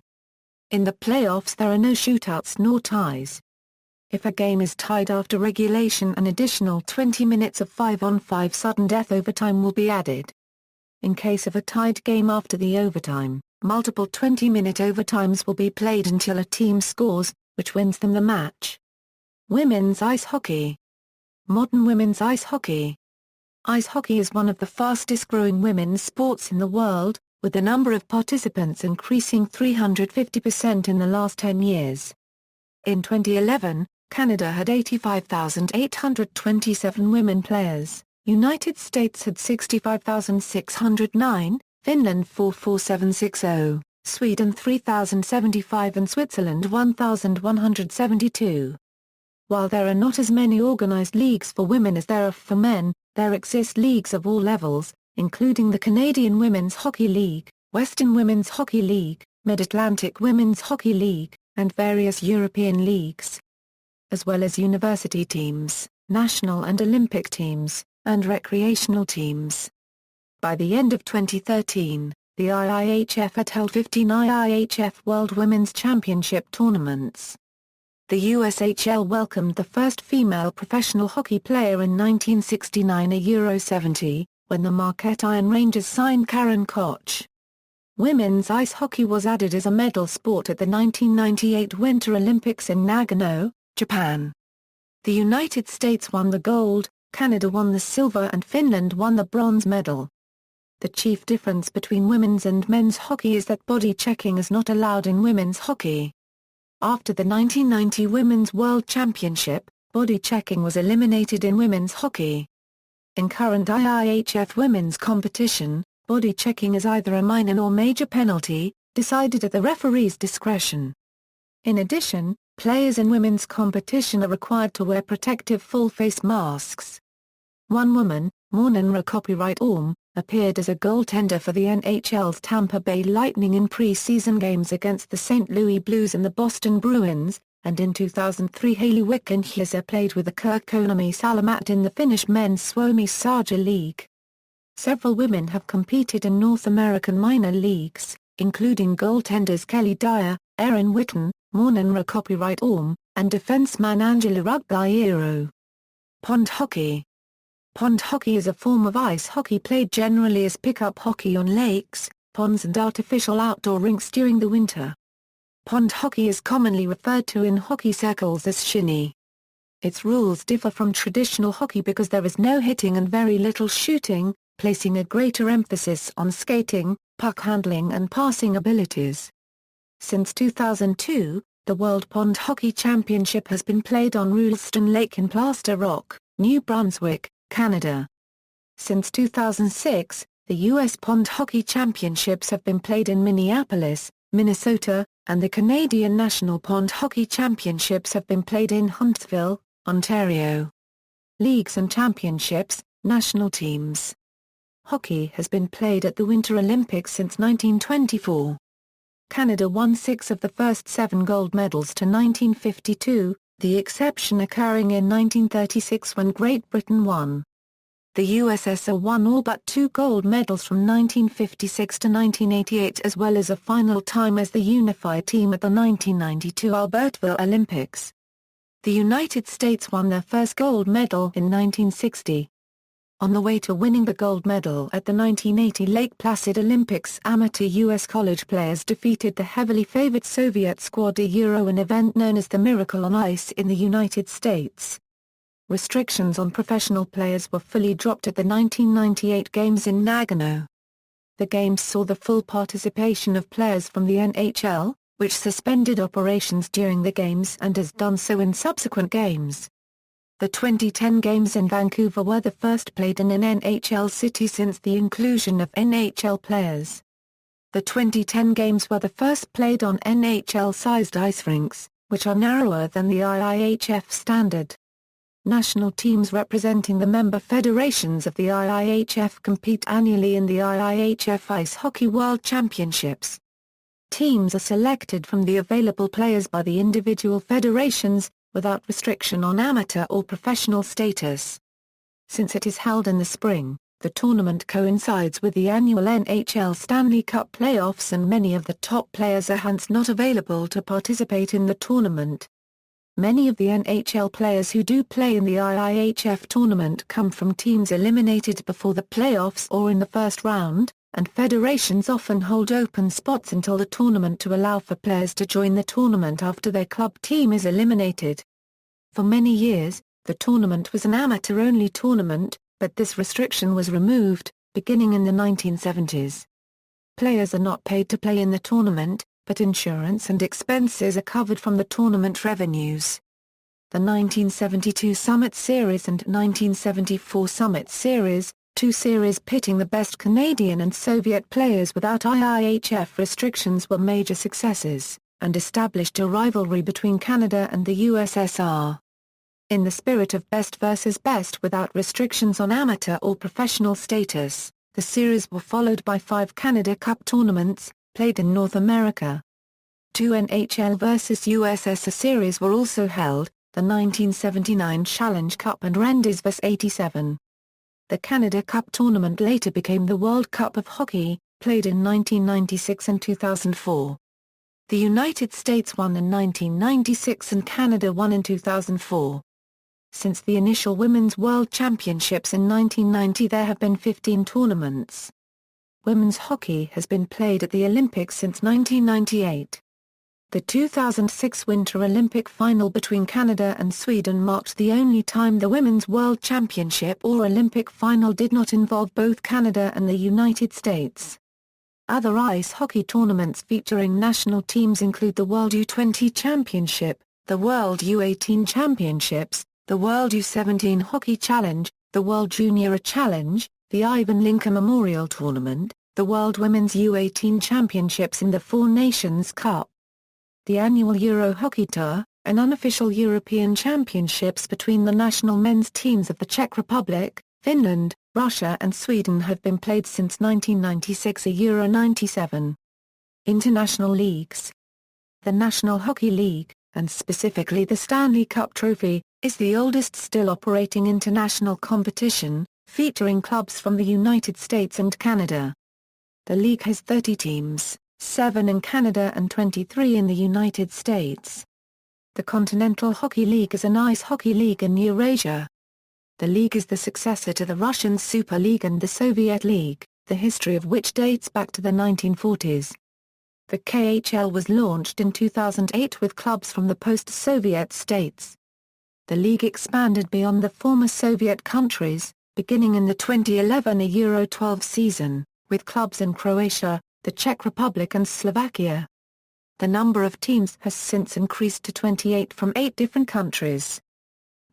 In the playoffs there are no shootouts nor ties. If a game is tied after regulation, an additional 20 minutes of 5-on-5 sudden death overtime will be added. In case of a tied game after the overtime, multiple 20-minute overtimes will be played until a team scores, which wins them the match. Women's ice hockey. Modern women's ice hockey. Ice hockey is one of the fastest growing women's sports in the world, with the number of participants increasing 350% in the last 10 years. In 2011, Canada had 85,827 women players, United States had 65,609, Finland 44760, Sweden 3,075 and Switzerland 1,172. While there are not as many organized leagues for women as there are for men, there exist leagues of all levels, including the Canadian Women's Hockey League, Western Women's Hockey League, Mid-Atlantic Women's Hockey League, and various European leagues, as well as university teams, national and Olympic teams, and recreational teams. By the end of 2013, the IIHF had held 15 IIHF World Women's Championship tournaments. The USHL welcomed the first female professional hockey player in 1969 at Euro 70, when the Marquette Iron Rangers signed Karen Koch. Women's ice hockey was added as a medal sport at the 1998 Winter Olympics in Nagano, Japan. The United States won the gold, Canada won the silver and Finland won the bronze medal. The chief difference between women's and men's hockey is that body checking is not allowed in women's hockey. After the 1990 Women's World Championship, body checking was eliminated in women's hockey. In current IIHF women's competition, body checking is either a minor or major penalty, decided at the referee's discretion. In addition, players in women's competition are required to wear protective full-face masks. One woman, Mornan copyright Orm, appeared as a goaltender for the NHL's Tampa Bay Lightning in pre-season games against the St. Louis Blues and the Boston Bruins, and in 2003 Hayley Wickenheiser played with the Kirkkonummi Salamat in the Finnish men's Suomi Saga League. Several women have competed in North American minor leagues, including goaltenders Kelly Dyer, Erin Whitten, Mornan copyright Orm, and defenceman Angela Ruggiero. Pond hockey. Pond hockey is a form of ice hockey played generally as pickup hockey on lakes, ponds and artificial outdoor rinks during the winter. Pond hockey is commonly referred to in hockey circles as shinny. Its rules differ from traditional hockey because there is no hitting and very little shooting, placing a greater emphasis on skating, puck handling and passing abilities. Since 2002, the World Pond Hockey Championship has been played on Rulston Lake in Plaster Rock, New Brunswick, Canada. Since 2006, the U.S. Pond Hockey Championships have been played in Minneapolis, Minnesota, and the Canadian National Pond Hockey Championships have been played in Huntsville, Ontario. Leagues and championships, national teams. Hockey has been played at the Winter Olympics since 1924. Canada won 6 of the first 7 gold medals to 1952, the exception occurring in 1936 when Great Britain won. The USSR won all but 2 gold medals from 1956 to 1988 as well as a final time as the unified team at the 1992 Albertville Olympics. The United States won their first gold medal in 1960. On the way to winning the gold medal at the 1980 Lake Placid Olympics, amateur U.S. college players defeated the heavily favored Soviet squad at an event known as the Miracle on Ice in the United States. Restrictions on professional players were fully dropped at the 1998 Games in Nagano. The Games saw the full participation of players from the NHL, which suspended operations during the Games and has done so in subsequent games. The 2010 Games in Vancouver were the first played in an NHL city since the inclusion of NHL players. The 2010 Games were the first played on NHL-sized ice rinks, which are narrower than the IIHF standard. National teams representing the member federations of the IIHF compete annually in the IIHF Ice Hockey World Championships. Teams are selected from the available players by the individual federations, without restriction on amateur or professional status. Since it is held in the spring, The tournament coincides with the annual NHL Stanley Cup playoffs, and many of the top players are hence not available to participate in the tournament. Many of the NHL players who do play in the IIHF tournament come from teams eliminated before the playoffs or in the first round, and federations often hold open spots until the tournament to allow for players to join the tournament after their club team is eliminated. For many years, the tournament was an amateur-only tournament, but this restriction was removed, beginning in the 1970s. Players are not paid to play in the tournament, but insurance and expenses are covered from the tournament revenues. The 1972 Summit Series and 1974 Summit Series, two series pitting the best Canadian and Soviet players without IIHF restrictions, were major successes, and established a rivalry between Canada and the USSR. In the spirit of best versus best without restrictions on amateur or professional status, the series were followed by 5 Canada Cup tournaments, played in North America. 2 NHL vs USSR series were also held, the 1979 Challenge Cup and Randers vs 87. The Canada Cup tournament later became the World Cup of Hockey, played in 1996 and 2004. The United States won in 1996 and Canada won in 2004. Since the initial Women's World Championships in 1990, there have been 15 tournaments. Women's hockey has been played at the Olympics since 1998. The 2006 Winter Olympic final between Canada and Sweden marked the only time the Women's World Championship or Olympic final did not involve both Canada and the United States. Other ice hockey tournaments featuring national teams include the World U20 Championship, the World U18 Championships, the World U17 Hockey Challenge, the World Junior Challenge, the Ivan Linker Memorial Tournament, the World Women's U18 Championships and the Four Nations Cup. The annual Euro Hockey Tour, an unofficial European championships between the national men's teams of the Czech Republic, Finland, Russia and Sweden, have been played since 1996, a Euro 97. International leagues. The National Hockey League, and specifically the Stanley Cup Trophy, is the oldest still operating international competition, featuring clubs from the United States and Canada. The league has 30 teams, 7 in Canada and 23 in the United States. The Continental Hockey League is an ice hockey league in Eurasia. The league is the successor to the Russian Super League and the Soviet League, the history of which dates back to the 1940s. The KHL was launched in 2008 with clubs from the post-Soviet states. The league expanded beyond the former Soviet countries, beginning in the 2011 Euro 12 season, with clubs in Croatia, the Czech Republic and Slovakia. The number of teams has since increased to 28 from 8 different countries.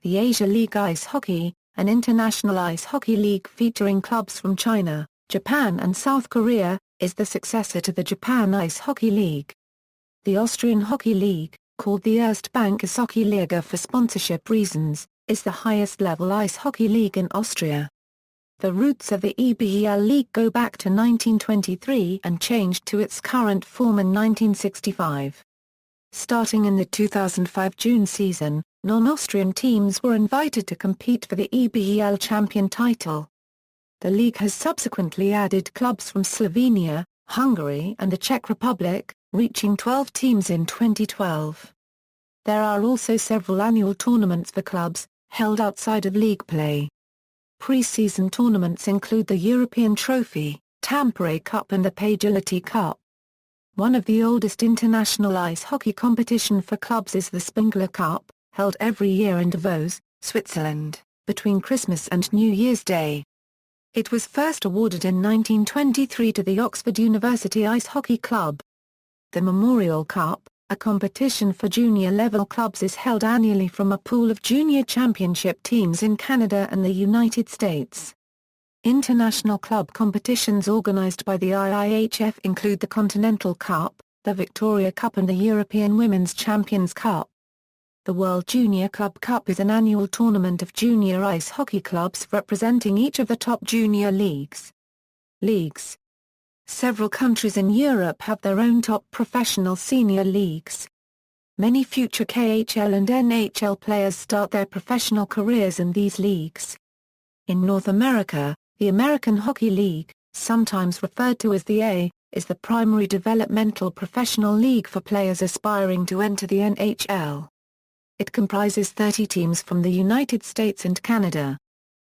The Asia League Ice Hockey, an international ice hockey league featuring clubs from China, Japan and South Korea, is the successor to the Japan Ice Hockey League. The Austrian Hockey League, called the Erstbank Eishockey-Liga for sponsorship reasons, is the highest-level ice hockey league in Austria. The roots of the EBEL League go back to 1923 and changed to its current form in 1965. Starting in the 2005 June season, non-Austrian teams were invited to compete for the EBEL champion title. The league has subsequently added clubs from Slovenia, Hungary and the Czech Republic, reaching 12 teams in 2012. There are also several annual tournaments for clubs, held outside of league play. Pre-season tournaments include the European Trophy, Tampere Cup and the Pagility Cup. One of the oldest international ice hockey competition for clubs is the Spengler Cup, held every year in Davos, Switzerland, between Christmas and New Year's Day. It was first awarded in 1923 to the Oxford University Ice Hockey Club. The Memorial Cup, a competition for junior-level clubs, is held annually from a pool of junior championship teams in Canada and the United States. International club competitions organized by the IIHF include the Continental Cup, the Victoria Cup and the European Women's Champions Cup. The World Junior Club Cup is an annual tournament of junior ice hockey clubs representing each of the top junior leagues. Several countries in Europe have their own top professional senior leagues. Many future KHL and NHL players start their professional careers in these leagues. In North America, The American Hockey League, sometimes referred to as the A, is the primary developmental professional league for players aspiring to enter the NHL. It comprises 30 teams from the United States and Canada.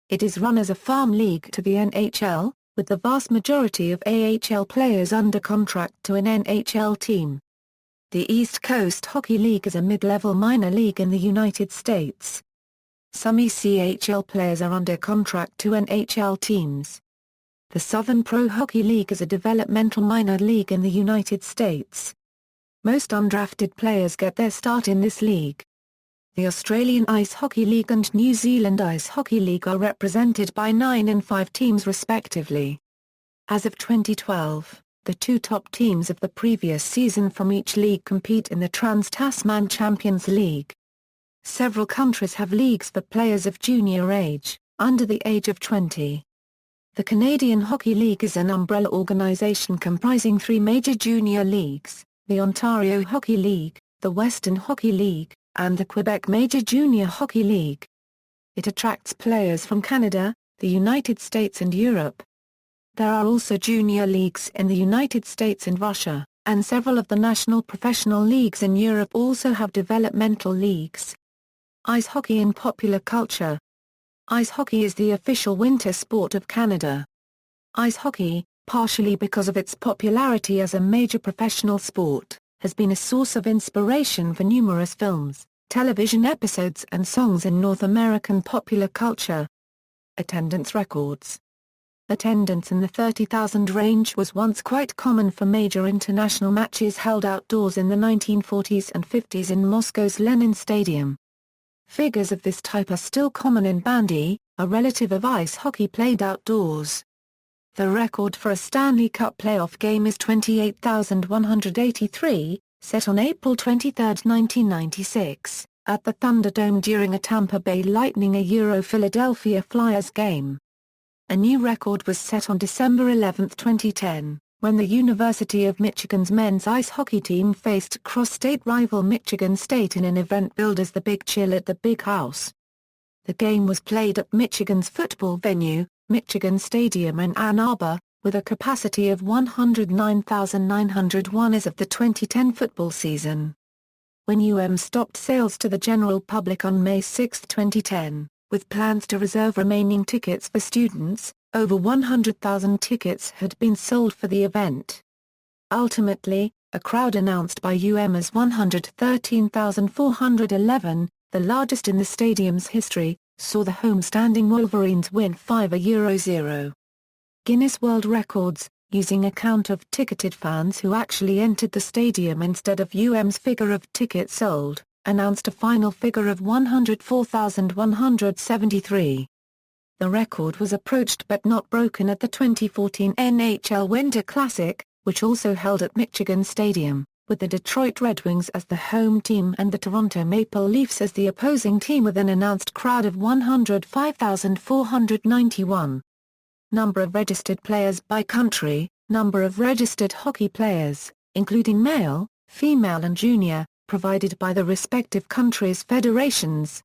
It is run as a farm league to the NHL, with the vast majority of AHL players under contract to an NHL team. The East Coast Hockey League is a mid-level minor league in the United States. Some ECHL players are under contract to NHL teams. The Southern Pro Hockey League is a developmental minor league in the United States. Most undrafted players get their start in this league. The Australian Ice Hockey League and New Zealand Ice Hockey League are represented by 9 and 5 teams respectively. As of 2012, the 2 top teams of the previous season from each league compete in the Trans-Tasman Champions League. Several countries have leagues for players of junior age, under the age of 20. The Canadian Hockey League is an umbrella organisation comprising 3 major junior leagues, the Ontario Hockey League, the Western Hockey League, and the Quebec Major Junior Hockey League. It attracts players from Canada, the United States and Europe. There are also junior leagues in the United States and Russia, and several of the national professional leagues in Europe also have developmental leagues. Ice hockey in popular culture. Ice hockey is the official winter sport of Canada. Ice hockey, partially because of its popularity as a major professional sport, has been a source of inspiration for numerous films, television episodes and songs in North American popular culture. Attendance records. Attendance in the 30,000 range was once quite common for major international matches held outdoors in the 1940s and 50s in Moscow's Lenin Stadium. Figures of this type are still common in bandy, a relative of ice hockey played outdoors. The record for a Stanley Cup playoff game is 28,183, set on April 23, 1996, at the Thunderdome during a Tampa Bay Lightning Philadelphia Flyers game. A new record was set on December 11, 2010, when the University of Michigan's men's ice hockey team faced cross-state rival Michigan State in an event billed as the Big Chill at the Big House. The game was played at Michigan's football venue, Michigan Stadium in Ann Arbor, with a capacity of 109,901 as of the 2010 football season. When stopped sales to the general public on May 6, 2010, with plans to reserve remaining tickets for students, over 100,000 tickets had been sold for the event. Ultimately, a crowd announced by as 113,411, the largest in the stadium's history, saw the home-standing Wolverines win 5-0. Guinness World Records, using a count of ticketed fans who actually entered the stadium instead of UM's figure of tickets sold, announced a final figure of 104,173. The record was approached but not broken at the 2014 NHL Winter Classic, which also held at Michigan Stadium, with the Detroit Red Wings as the home team and the Toronto Maple Leafs as the opposing team with an announced crowd of 105,491. Number of registered players by country. Number of registered hockey players, including male, female and junior, provided by the respective countries' federations.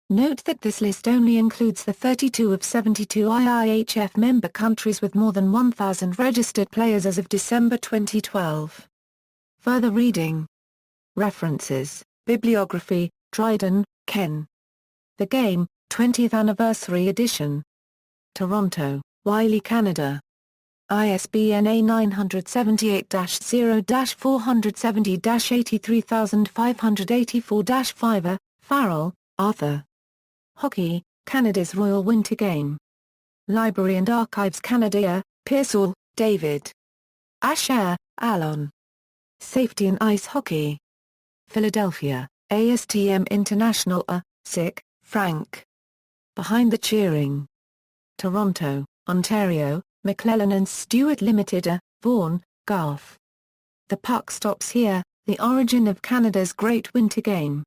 Note that this list only includes the 32 of 72 IIHF member countries with more than 1,000 registered players as of December 2012. Further reading. References, Bibliography, Dryden, Ken. The Game, 20th Anniversary Edition. Toronto, Wiley, Canada. ISBN A978-0-470-83584-5. Farrell, Arthur. Hockey, Canada's Royal Winter Game. Library and Archives Canada, Pearsall, David. Asher, Alon. Safety in Ice Hockey. Philadelphia, ASTM International. Sick, Frank. Behind the Cheering. Toronto, Ontario, McClellan and Stewart Limited. Vaughan, Garth. The Puck Stops Here, The Origin of Canada's Great Winter Game.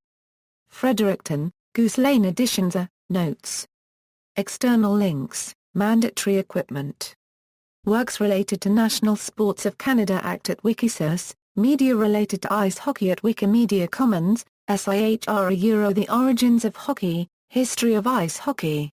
Fredericton, Goose Lane Editions. Notes. External links, Mandatory Equipment. Works related to National Sports of Canada Act at Wikisource, media related to ice hockey at Wikimedia Commons, SIHR The Origins of Hockey, History of Ice Hockey.